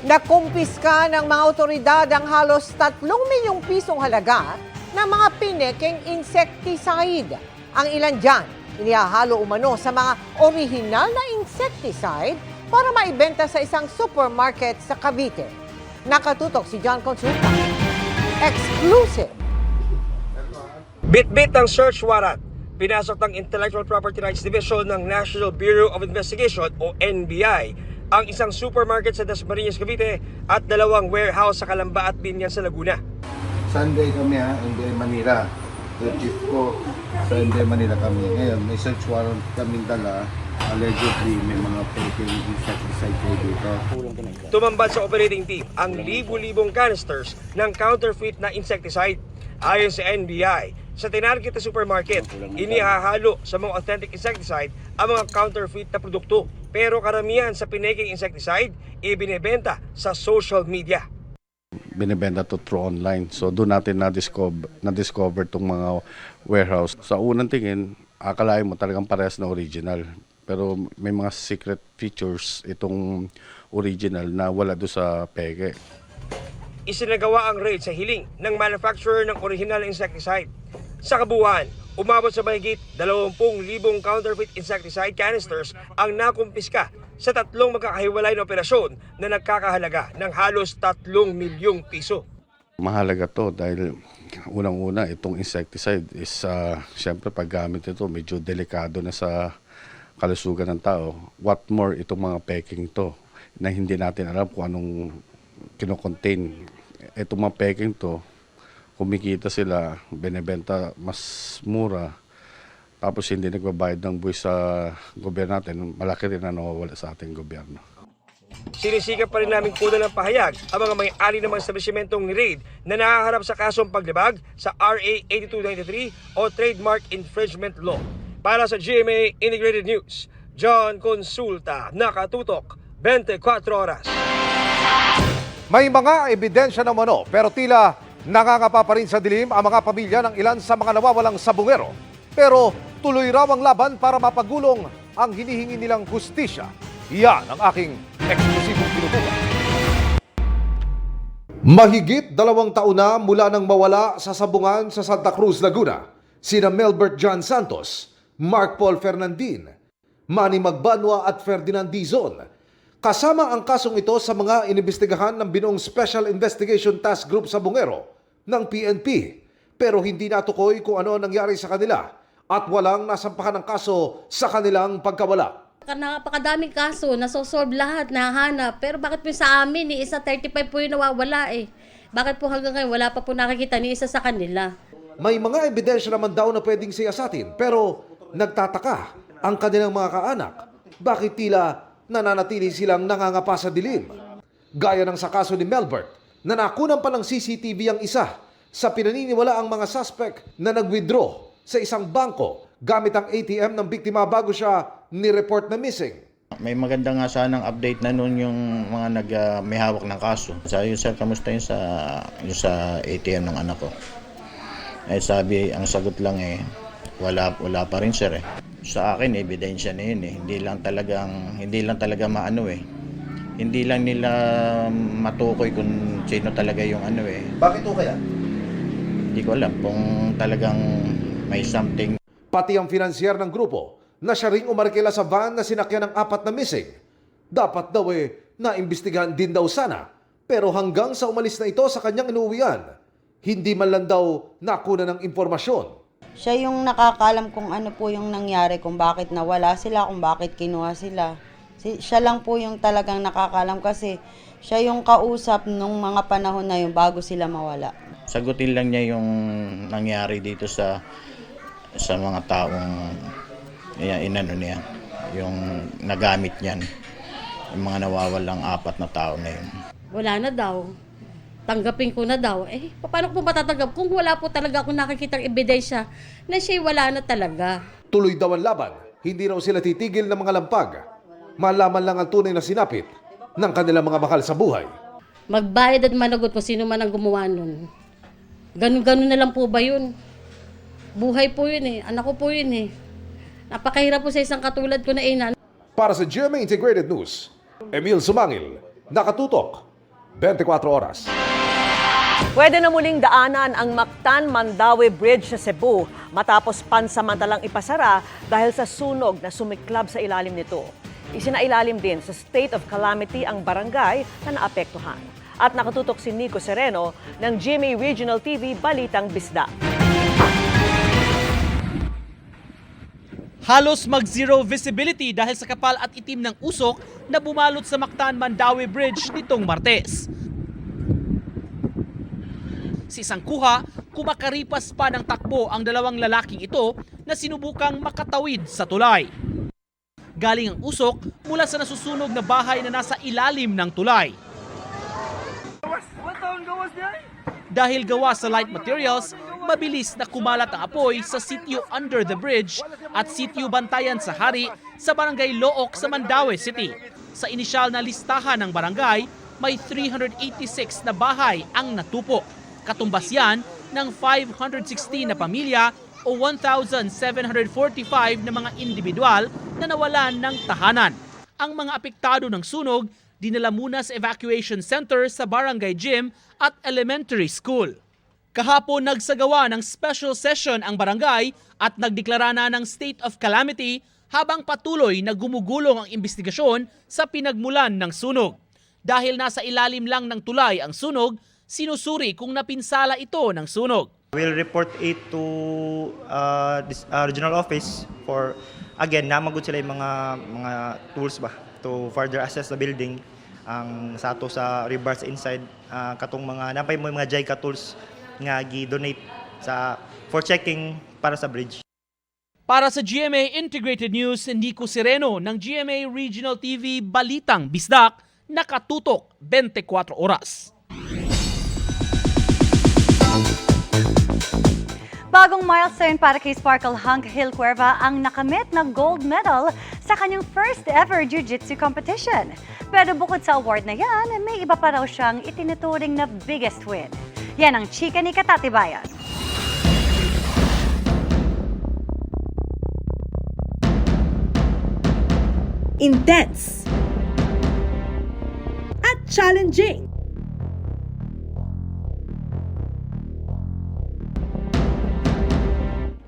Nakumpiska ng mga otoridad ang halos 3 milyong pisong halaga ng mga pinekeng insecticide. Ang ilan dyan, inihahalo umano sa mga orihinal na insecticide para maibenta sa isang supermarket sa Cavite. Nakatutok si John Consulta. Exclusive. Bit-bit ang search warrant. Pinasok ng Intellectual Property Rights Division ng National Bureau of Investigation o NBI ang isang supermarket sa Dasmariñas, Cavite at 2 warehouse sa Calamba at Binyan sa Laguna. Sunday kami hindi Manila. The chief ko, Sunday Manila kami. Ngayon, may search warrant kaming dala. Allegedly, may mga peking insecticide kayo dito. Tumambad sa operating team ang libu-libong canisters ng counterfeit na insecticide. Ayon sa NBI, sa tinarget na supermarket, inihahalo sa mga authentic insecticide ang mga counterfeit na produkto. Pero karamihan sa pinaking insecticide, ibinebenta sa social media. Binibenta to through online. So doon natin na-discover itong mga warehouse. Sa unang tingin, akalain mo talagang parehas na original. Pero may mga secret features itong original na wala doon sa peke. Isinagawa ang raid sa hiling ng manufacturer ng original insecticide. Sa kabuuan, umabot sa mahigit 20,000 counterfeit insecticide canisters ang nakumpiska sa 3 magkakahiwalay na operasyon na nagkakahalaga ng halos 3 milyong piso. Mahalaga to dahil unang-una itong insecticide is syempre paggamit ito medyo delikado na sa kalusugan ng tao. What more itong mga peking to na hindi natin alam kung anong kinocontain. Itong mga peking to, kumikita sila, binebenta mas mura, tapos hindi nagbabayad ng buwis sa gobyerno natin, malaki rin na nawawala sa ating gobyerno. Sinisikap pa rin namin kunan ng pahayag ang mga may-ari ng mga establishmentong ni-raid na nakaharap sa kasong paglibag sa RA 8293 o Trademark Infringement Law. Para sa GMA Integrated News, John Consulta, nakatutok, 24 oras. May mga ebidensya na umano pero tila nangangapa pa rin sa dilim ang mga pamilya ng ilan sa mga nawawalang sabungero. Pero tuloy raw ang laban para mapagulong ang hinihingi nilang hustisya. Yan ang aking eksklusibong pinutukan. Mahigit 2 taon na mula nang mawala sa sabungan sa Santa Cruz, Laguna, sina Melbert John Santos, Mark Paul Fernandin, Manny Magbanwa at Ferdinand Dizon. Kasama ang kasong ito sa mga inimbestigahan ng binuong Special Investigation Task Group sa Bungero ng PNP. Pero hindi natukoy kung ano nangyari sa kanila at walang nasampahan ng kaso sa kanilang pagkawala. Napakadaming kaso, nasosolve lahat, nahanap. Pero bakit po sa amin, ni isa 35 po yung nawawala eh. Bakit po hanggang ngayon wala pa po nakikita ni isa sa kanila? May mga ebidensya naman daw na pwedeng siyasatin pero nagtataka ang kanilang mga kaanak. Bakit tila nananatili silang nangangapa sa dilim? Gaya ng sa kaso ni Melbert na nakunan pa ng CCTV ang isa sa pinaniniwala ang mga suspect na nag-withdraw sa isang bangko gamit ang ATM ng biktima bago siya ni-report na missing. May maganda nga sanang update na noon yung mga may hawak ng kaso. Sabi sir, kamusta yun sa ATM ng anak ko? Eh sabi, ang sagot lang wala pa rin sir . Sa akin, ebidensya na yun . Hindi lang talaga maano . Hindi lang nila matukoy kung sino talaga yung Bakit to kaya? Hindi ko alam kung talagang may something. Pati ang financier ng grupo na siya ring umarkila sa van na sinakyan ng 4 na missing. Dapat daw naimbestigahan din daw sana. Pero hanggang sa umalis na ito sa kanyang inuwian, hindi man lang daw nakuna ng impormasyon. Siya yung nakakaalam kung ano po yung nangyari, kung bakit nawala sila, kung bakit kinuha sila. Siya lang po yung talagang nakakaalam kasi siya yung kausap nung mga panahon na yun bago sila mawala. Sagutin lang niya yung nangyari dito sa mga taong inano niya, yung nagamit niyan, yung mga nawawalang 4 na tao na yun. Wala na daw. Tanggapin ko na daw. Paano ko matatanggap kung wala po talaga akong nakikitang ebidensya na siya wala na talaga? Tuloy daw ang laban. Hindi raw sila titigil ng mga lampag. Malaman lang ang tunay na sinapit ng kanilang mga mahal sa buhay. Magbayad at managot kung sino man ang gumawa nun. Ganun-ganun na lang po ba yun? Buhay po yun Anak ko po yun Napakahirap po sa isang katulad ko na ina. Para sa GMA Integrated News, Emil Sumangil, nakatutok, 24 oras. Pwede na muling daanan ang Mactan-Mandaue Bridge sa Cebu matapos pansamantalang ipasara dahil sa sunog na sumiklab sa ilalim nito. Isinailalim din sa state of calamity ang barangay na naapektuhan. At nakatutok si Nico Sereno ng GMA Regional TV Balitang Bisda. Halos mag-zero visibility dahil sa kapal at itim ng usok na bumalot sa Mactan-Mandaue Bridge nitong Martes. Si isang kuha, kumakaripas pa ng takbo ang dalawang lalaking ito na sinubukang makatawid sa tulay. Galing ang usok mula sa nasusunog na bahay na nasa ilalim ng tulay. Dahil gawa sa light materials, mabilis na kumalat ang apoy sa sitio under the bridge at sitio Bantayan sa Hari sa barangay Look sa Mandaue City. Sa inisyal na listahan ng barangay, may 386 na bahay ang natupok. Katumbas yan ng 516 na pamilya o 1,745 na mga individual na nawalan ng tahanan. Ang mga apektado ng sunog, dinala muna sa evacuation center sa barangay gym at elementary school. Kahapon nagsagawa ng special session ang barangay at nagdeklara na ng state of calamity habang patuloy na gumugulong ang investigasyon sa pinagmulan ng sunog. Dahil nasa ilalim lang ng tulay ang sunog, sinusuri kung napinsala ito ng sunog. We'll report it to this regional office for again namagud sila yung mga tools ba to further assess the building ang sato sa rebars inside katong mga napay mo mga JICA tools nga gi-donate for checking para sa bridge. Para sa GMA Integrated News, Nico Sereno ng GMA Regional TV Balitang Bisdak, nakatutok 24 oras. Bagong milestone para kay Sparkle Hunk Gil Cuerva ang nakamit na gold medal sa kanyang first ever jiu-jitsu competition. Pero bukod sa award na yan, may iba pa raw siyang itinuturing na biggest win. Yan ang chika ni Katatibayan. Intense at challenging.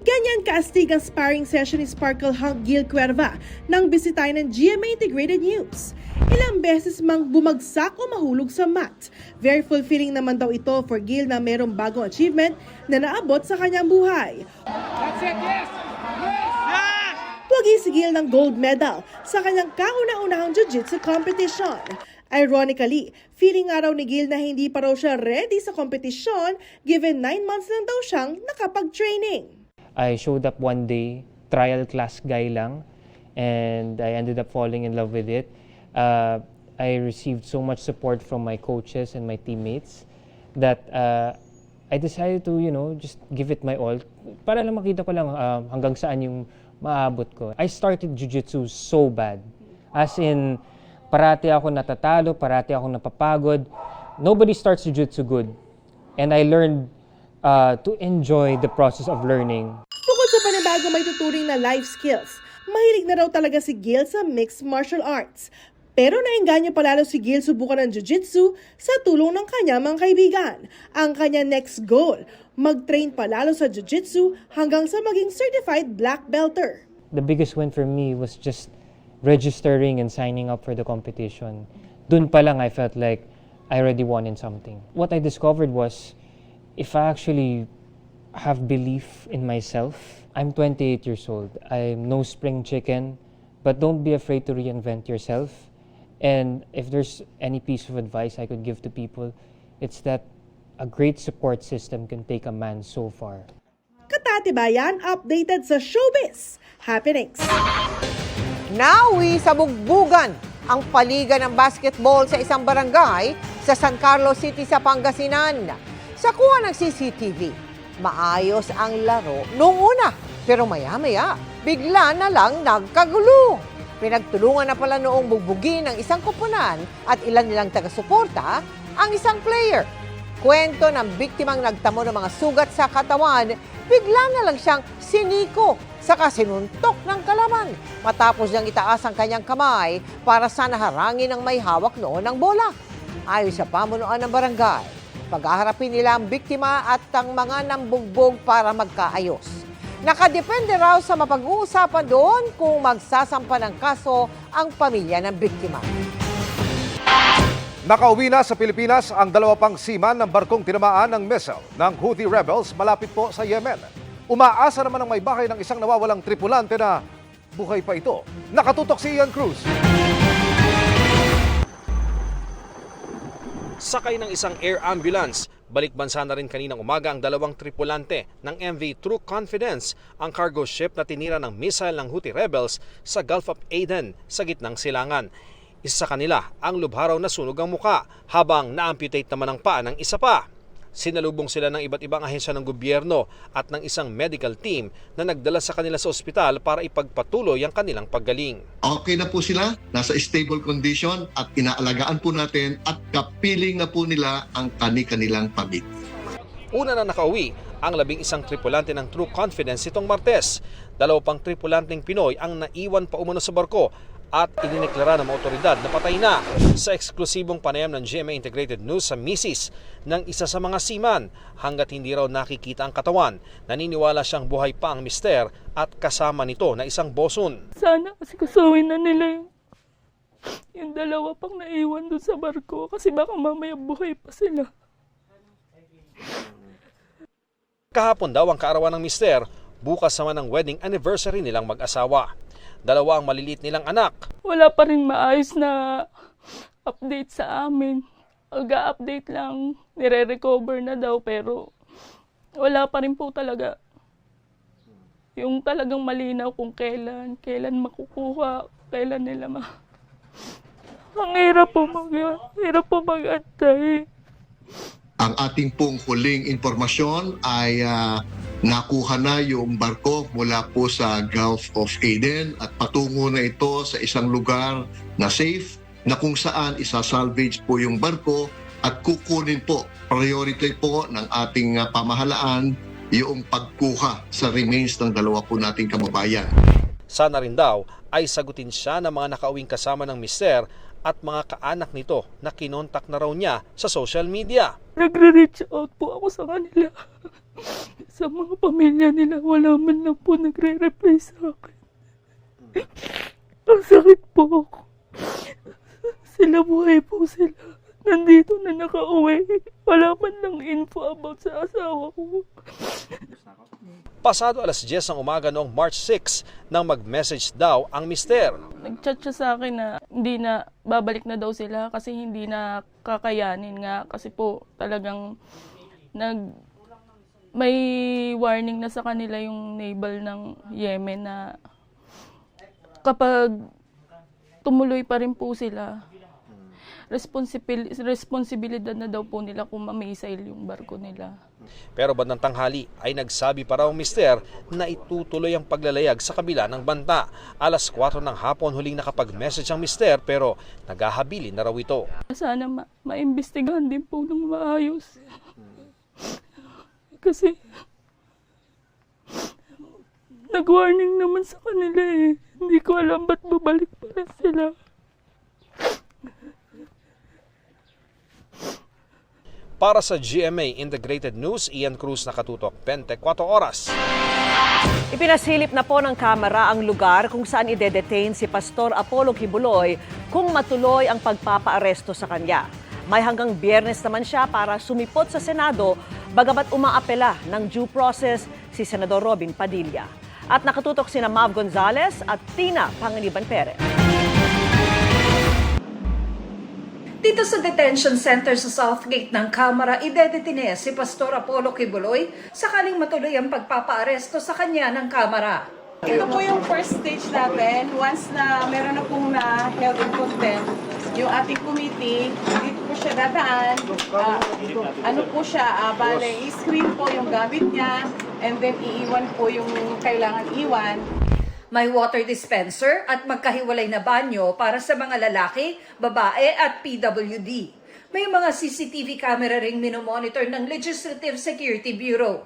Ganyan kaastig ang sparring session ni Sparkle Hunk Gil Cuerva nang bisitahin ng GMA Integrated News. Ilang beses mang bumagsak o mahulog sa mat. Very fulfilling naman daw ito for Gil na merong bagong achievement na naabot sa kanyang buhay. That's it, yes! Pugi si Gil ng gold medal sa kanyang kauna-unahang jiu-jitsu competition. Ironically, feeling nga raw ni Gil na hindi pa raw siya ready sa kompetisyon given 9 months lang daw siyang nakapag-training. I showed up one day, trial class guy lang, and I ended up falling in love with it. I received so much support from my coaches and my teammates that I decided to, just give it my all para lang makita ko lang hanggang saan yung maabot ko. I started jiu-jitsu so bad. As in, parati ako natatalo, parati ako napapagod. Nobody starts jiu-jitsu good. And I learned to enjoy the process of learning. Bukod sa panibago may tuturing na life skills, mahilig na raw talaga si Gil sa mixed martial arts. Pero naengganyo palalo si Gil subukan ng jiu-jitsu sa tulong ng kanyang mga kaibigan. Ang kanya next goal, mag-train palalo sa jiu-jitsu hanggang sa maging certified black belter. The biggest win for me was just registering and signing up for the competition. Dun pa lang I felt like I already won in something. What I discovered was, if I actually have belief in myself, I'm 28 years old. I'm no spring chicken, but don't be afraid to reinvent yourself. And if there's any piece of advice I could give to people, it's that a great support system can take a man so far. Katatibayan updated sa showbiz happenings. Nawi sa bugbugan ang paligan ng basketball sa isang barangay sa San Carlos City sa Pangasinan. Sa kuha ng CCTV, maayos ang laro noong una, pero maya-maya, bigla na lang nagkagulo. Pinagtulungan na pala noong bugbugin ng isang koponan at ilan nilang taga-suporta ang isang player. Kwento ng biktimang nagtamo ng mga sugat sa katawan, bigla na lang siyang siniko saka sinuntok ng kalaman matapos niyang itaas ang kanyang kamay para sana harangin ang may hawak noon ng bola. Ayon sa pamunuan ng barangay, pag-aharapin nila ang biktima at ang mga nambugbog para magkaayos. Nakadepende raw sa mapag-uusapan doon kung magsasampa ng kaso ang pamilya ng biktima. Nakauwi na sa Pilipinas ang 2 pang seaman ng barkong tinamaan ng missile ng Houthi rebels malapit po sa Yemen. Umaasa naman ang may bahay ng isang nawawalang tripulante na buhay pa ito. Nakatutok si Ian Cruz. Sakay ng isang air ambulance, balik bansa na rin kaninang umaga ang 2 tripulante ng MV True Confidence, ang cargo ship na tinira ng missile ng Houthi rebels sa Gulf of Aden sa gitnang silangan. Isa sa kanila ang lubharaw na sunog ang muka habang na-amputate naman ang paa ng isa pa. Sinalubong sila ng iba't ibang ahensya ng gobyerno at ng isang medical team na nagdala sa kanila sa ospital para ipagpatuloy ang kanilang paggaling. Okay na po sila, nasa stable condition at inaalagaan po natin at kapiling na po nila ang kanilang pamilya. Una na nakauwi ang 11 tripulante ng True Confidence itong Martes. 2 pang tripulanteng Pinoy ang naiwan pa umano sa barko at inineklara ng mga otoridad na patay na. Sa eksklusibong panayam ng GMA Integrated News sa misis ng isa sa mga seaman, hanggat hindi raw nakikita ang katawan, naniniwala siyang buhay pa ang mister at kasama nito na isang bosun. Sana kasi kusuhin na nila yung 2 pang naiwan doon sa barko kasi baka mamaya buhay pa sila. Kahapon daw ang kaarawan ng mister, bukas naman ang wedding anniversary nilang mag-asawa. 2 ang maliliit nilang anak. Wala pa rin maayos na update sa amin. Mag-update lang, nire-recover na daw pero wala pa rin po talaga. Yung talagang malinaw kung kailan makukuha, kailan nila Ang hirap po mag-antay. Ang ating pong huling impormasyon ay nakuha na yung barko mula po sa Gulf of Aden at patungo na ito sa isang lugar na safe na kung saan isasalvage po yung barko at kukunin po, priority po ng ating pamahalaan yung pagkuha sa remains ng 2 po nating kababayan. Sana rin daw ay sagutin siya ng mga nakauwing kasama ng mister at mga kaanak nito na kinontak na raw niya sa social media. Nagre-reach out po ako sa kanila. Sa mga pamilya nila, wala man lang po nagre-reply sa akin. Ang sakit po ako. Sila buhay po sila. Nandito na nakauwi. Wala man lang info about sa asawa ko. Pasado 10:00 ng umaga noong March 6 nang mag-message daw ang mister. Nag-chat siya sa akin na hindi na babalik na daw sila kasi hindi na kakayanin nga. Kasi po talagang may warning na sa kanila yung naval ng Yemen na kapag tumuloy pa rin po sila, responsibilidad na daw po nila kung ma-missile yung barko nila. Pero bandang tanghali ay nagsabi pa raw ang mister na itutuloy ang paglalayag sa kabila ng banta. 4:00 ng hapon huling nakapag-message ang mister pero naghahabilin na raw ito. Sana maimbestigahan din po ng maayos. Kasi nag-warning naman sa kanila eh. Hindi ko alam ba't babalik pa rin sila. Para sa GMA Integrated News, Ian Cruz, nakatutok 24 oras. Ipinasilip na po ng Kamara ang lugar kung saan ide-detain si Pastor Apollo Kibuloy kung matuloy ang pagpapaaresto sa kanya. May hanggang Biyernes naman siya para sumipot sa Senado bagamat umaapela ng due process si Senador Robin Padilla. At nakatutok sina Mav Gonzales at Tina Panganiban Perez. Dito sa detention center sa Southgate ng Kamara, idedetine si Pastor Apollo Kibuloy sakaling matuloy ang pagpapaaresto sa kanya ng Kamara. Ito po yung first stage natin. Once na meron na pong held in contempt, yung ating committee, dito po siya dadaan. Bale, i-screen po yung gamit niya and then iiwan po yung kailangan iwan. May water dispenser at magkahiwalay na banyo para sa mga lalaki, babae at PWD. May mga CCTV camera ring minomonitor ng Legislative Security Bureau.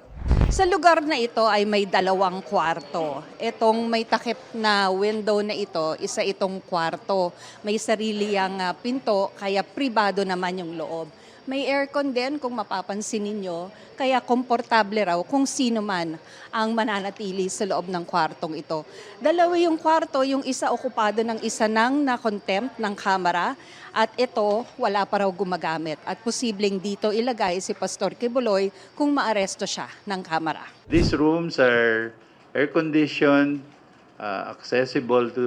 Sa lugar na ito ay may 2 kwarto. Itong may takip na window na ito, isa itong kwarto. May sarili ang pinto, kaya pribado naman yung loob. May aircon din kung mapapansin ninyo, kaya komportable raw kung sino man ang mananatili sa loob ng kwartong ito. 2 yung kwarto, yung isa okupado ng isa nang na-contempt ng kamera at ito wala pa raw gumagamit at posibleng dito ilagay si Pastor Quiboloy kung maaresto siya ng kamera. These rooms are air-conditioned, accessible to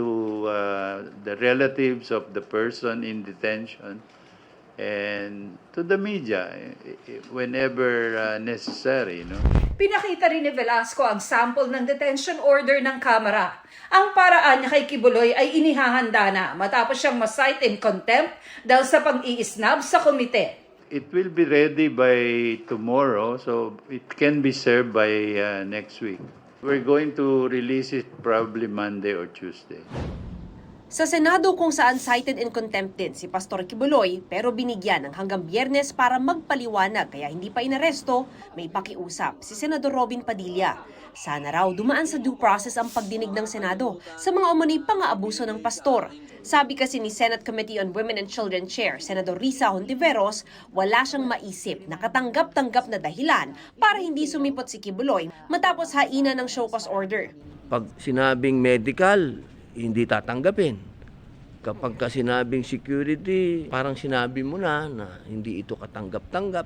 the relatives of the person in detention, and to the media whenever necessary. Pinakita rin ni Velasco ang sample ng detention order ng kamera. Ang paraan niya kay Quiboloy ay inihahanda na matapos siyang ma-cite in contempt dahil sa pag-iisnab sa komite. It will be ready by tomorrow, so it can be served by next week. We're going to release it probably Monday or Tuesday. Sa Senado kung saan cited in contempt din si Pastor Quiboloy pero binigyan ng hanggang Biyernes para magpaliwanag kaya hindi pa inaresto, may pakiusap si Senador Robin Padilla. Sana raw dumaan sa due process ang pagdinig ng Senado sa mga umano'y pang-aabuso ng pastor. Sabi kasi ni Senate Committee on Women and Children Chair Senador Risa Hontiveros, wala siyang maisip na katanggap-tanggap na dahilan para hindi sumipot si Quiboloy matapos haina ng show cause order. Pag sinabing medical, hindi tatanggapin. Kapag ka sinabing security, parang sinabi mo na hindi ito katanggap-tanggap,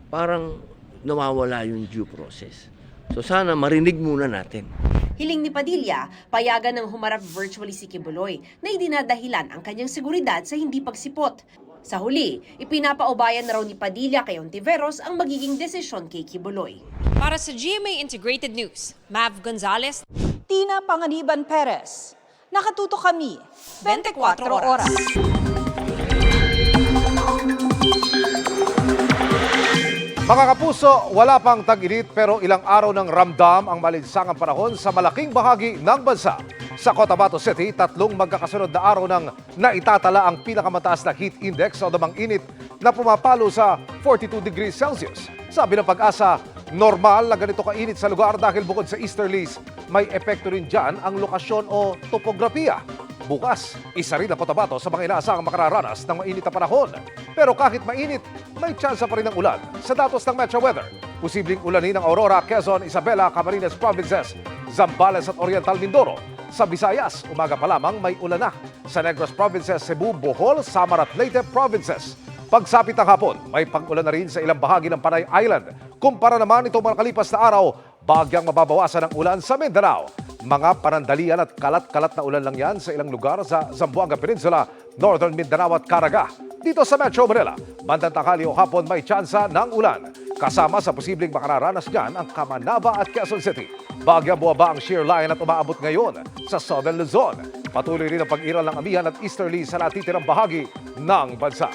parang nawawala yung due process. So sana marinig muna natin. Hiling ni Padilla, payagan ng humarap virtually si Quiboloy na idinadahilan ang kanyang seguridad sa hindi pagsipot. Sa huli, ipinapaubayan na raw ni Padilla kay Hontiveros ang magiging desisyon kay Quiboloy. Para sa GMA Integrated News, Mav Gonzalez, Tina Panganiban Perez. Nakatuto kami 24 oras. Mga kapuso, wala pang tag-init pero ilang araw ng ramdam ang malinsangang panahon sa malaking bahagi ng bansa. Sa Cotabato City, 3 magkakasunod na araw ng naitatala ang pinakamataas na heat index o damang init na pumapalo sa 42 degrees Celsius. Sabi ng Pag-asa, normal na ganito kainit sa lugar dahil bukod sa easterlies, may epekto rin dyan ang lokasyon o topografiya. Bukas, isa rin ang Cotabato sa mga inaasahang makararanas ng mainit na panahon. Pero kahit mainit, may tsansa pa rin ng ulan. Sa datos ng Metro Weather, posibleng ulanin ng Aurora, Quezon, Isabela, Camarines Provinces, Zambales at Oriental Mindoro. Sa Visayas, umaga pa lamang may ulan na. Sa Negros Provinces, Cebu, Bohol, Samar at Leyte Provinces. Pagsapit ng hapon, may pag-ulan na rin sa ilang bahagi ng Panay Island. Kumpara naman itong mga nakalipas na araw, bagyang mababawasan ang ulan sa Mindanao. Mga panandalian at kalat-kalat na ulan lang yan sa ilang lugar sa Zamboanga Peninsula, Northern Mindanao at Caraga. Dito sa Metro Manila, bandang tanghali o hapon may tsansa ng ulan. Kasama sa posibleng makararanas dyan ang Camanaba at Quezon City. Bagyang buwaba ang shear line at umaabot ngayon sa Southern Luzon. Patuloy rin ang pag-iral ng amihan at easterly sa natitirang bahagi ng bansa.